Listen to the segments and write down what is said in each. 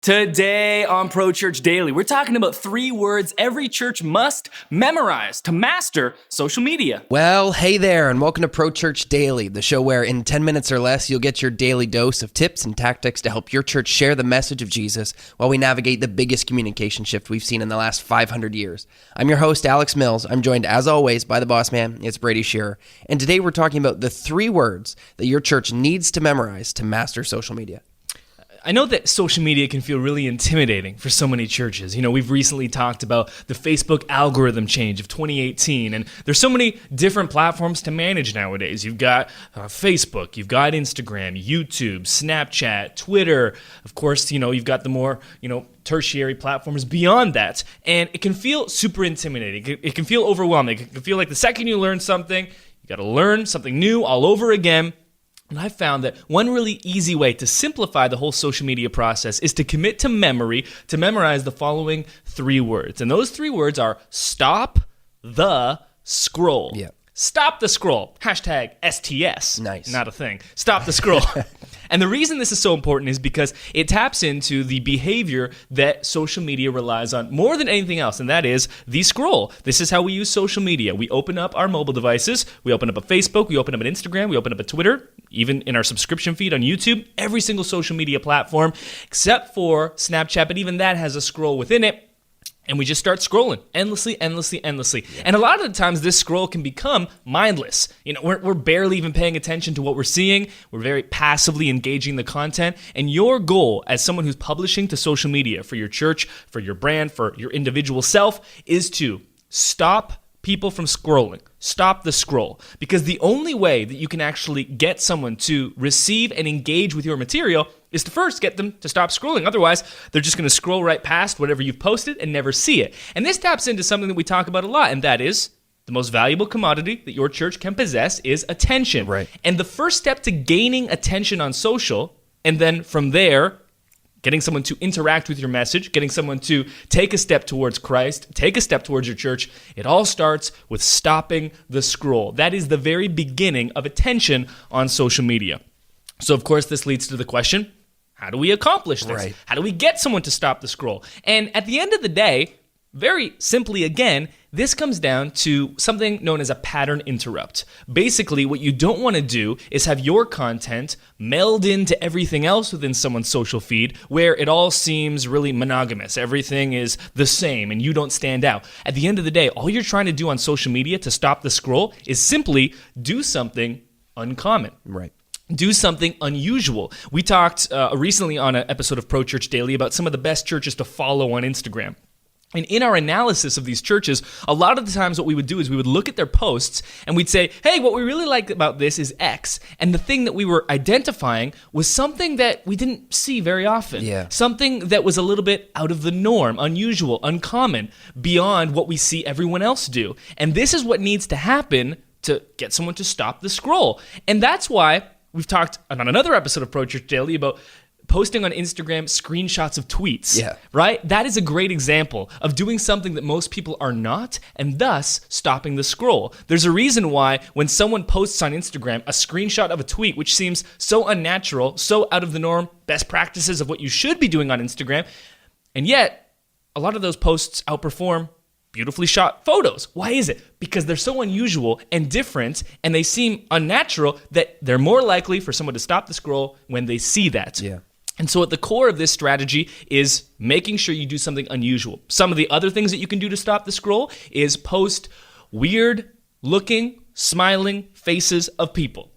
Today on Pro Church Daily, we're talking about 3 words every church must memorize to master social media. Well, hey there, and welcome to Pro Church Daily, the show where in 10 minutes or less, you'll get your daily dose of tips and tactics to help your church share the message of Jesus while we navigate the biggest communication shift we've seen in the last 500 years. I'm your host, Alex Mills. I'm joined, as always, by the boss man. It's Brady Shearer. And today we're talking about the 3 words that your church needs to memorize to master social media. I know that social media can feel really intimidating for so many churches. You know, we've recently talked about the Facebook algorithm change of 2018, and there's so many different platforms to manage nowadays. You've got Facebook, you've got Instagram, YouTube, Snapchat, Twitter. Of course, you've got the more, tertiary platforms beyond that. And it can feel super intimidating. It can feel overwhelming. It can feel like the second you learn something, you got to learn something new all over again. And I found that one really easy way to simplify the whole social media process is to commit to memory to memorize the following 3 words. And those 3 words are stop the scroll. Yeah. Stop the scroll. Hashtag STS. Nice. Not a thing. Stop the scroll. And the reason this is so important is because it taps into the behavior that social media relies on more than anything else, and that is the scroll. This is how we use social media. We open up our mobile devices, we open up a Facebook, we open up an Instagram, we open up a Twitter, even in our subscription feed on YouTube, every single social media platform, except for Snapchat, but even that has a scroll within it. And we just start scrolling endlessly. Yeah. And a lot of the times this scroll can become mindless. We're barely even paying attention to what we're seeing. We're very passively engaging the content. And your goal as someone who's publishing to social media for your church, for your brand, for your individual self is to stop people from scrolling. Stop the scroll. Because the only way that you can actually get someone to receive and engage with your material is to first get them to stop scrolling. Otherwise, they're just going to scroll right past whatever you've posted and never see it. And this taps into something that we talk about a lot, and that is the most valuable commodity that your church can possess is attention. Right. And the first step to gaining attention on social, and then from there, getting someone to interact with your message, getting someone to take a step towards Christ, take a step towards your church, it all starts with stopping the scroll. That is the very beginning of attention on social media. So, of course, this leads to the question, how do we accomplish this? Right. How do we get someone to stop the scroll? And at the end of the day, very simply again, this comes down to something known as a pattern interrupt. Basically, what you don't want to do is have your content meld into everything else within someone's social feed where it all seems really monogamous. Everything is the same and you don't stand out. At the end of the day, all you're trying to do on social media to stop the scroll is simply do something uncommon. Right. Do something unusual. We talked recently on an episode of Pro Church Daily about some of the best churches to follow on Instagram. And in our analysis of these churches, a lot of the times what we would do is we would look at their posts and we'd say, hey, what we really like about this is X. And the thing that we were identifying was something that we didn't see very often. Yeah. Something that was a little bit out of the norm, unusual, uncommon, beyond what we see everyone else do. And this is what needs to happen to get someone to stop the scroll. And that's why we've talked on another episode of Pro Church Daily about posting on Instagram screenshots of tweets, yeah. Right? That is a great example of doing something that most people are not, and thus stopping the scroll. There's a reason why when someone posts on Instagram a screenshot of a tweet, which seems so unnatural, so out of the norm, best practices of what you should be doing on Instagram, and yet a lot of those posts outperform beautifully shot photos. Why is it? Because they're so unusual and different, and they seem unnatural that they're more likely for someone to stop the scroll when they see that. Yeah. And so at the core of this strategy is making sure you do something unusual. Some of the other things that you can do to stop the scroll is post weird-looking, smiling faces of people.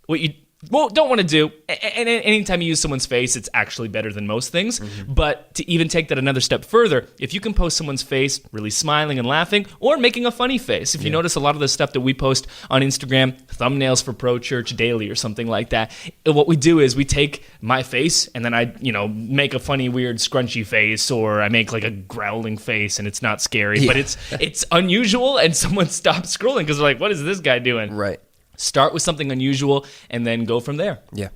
What you don't want to do, and anytime you use someone's face, it's actually better than most things, but to even take that another step further, if you can post someone's face really smiling and laughing, or making a funny face. If you notice a lot of the stuff that we post on Instagram, thumbnails for Pro Church Daily or something like that, what we do is we take my face, and then I make a funny, weird, scrunchy face, or I make like a growling face, and it's not scary, but it's unusual, and someone stops scrolling because they're like, what is this guy doing? Right. Start with something unusual and then go from there. Yeah.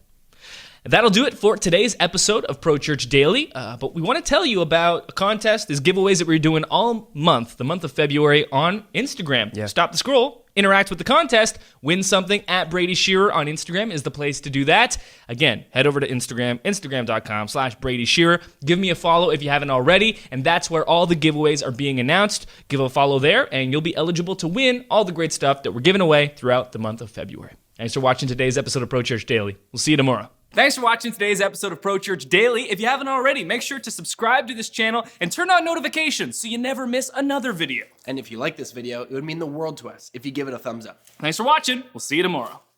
That'll do it for today's episode of Pro Church Daily. But we want to tell you about a contest, these giveaways that we're doing all month, the month of February on Instagram. Yeah. Stop the scroll interact with the contest, win something at Brady Shearer on Instagram is the place to do that. Again, head over to Instagram, instagram.com/Brady Shearer. Give me a follow if you haven't already, and that's where all the giveaways are being announced. Give a follow there, and you'll be eligible to win all the great stuff that we're giving away throughout the month of February. Thanks for watching today's episode of Pro Church Daily. We'll see you tomorrow. Thanks for watching today's episode of Pro Church Daily. If you haven't already, make sure to subscribe to this channel and turn on notifications so you never miss another video. And if you like this video, it would mean the world to us if you give it a thumbs up. Thanks for watching. We'll see you tomorrow.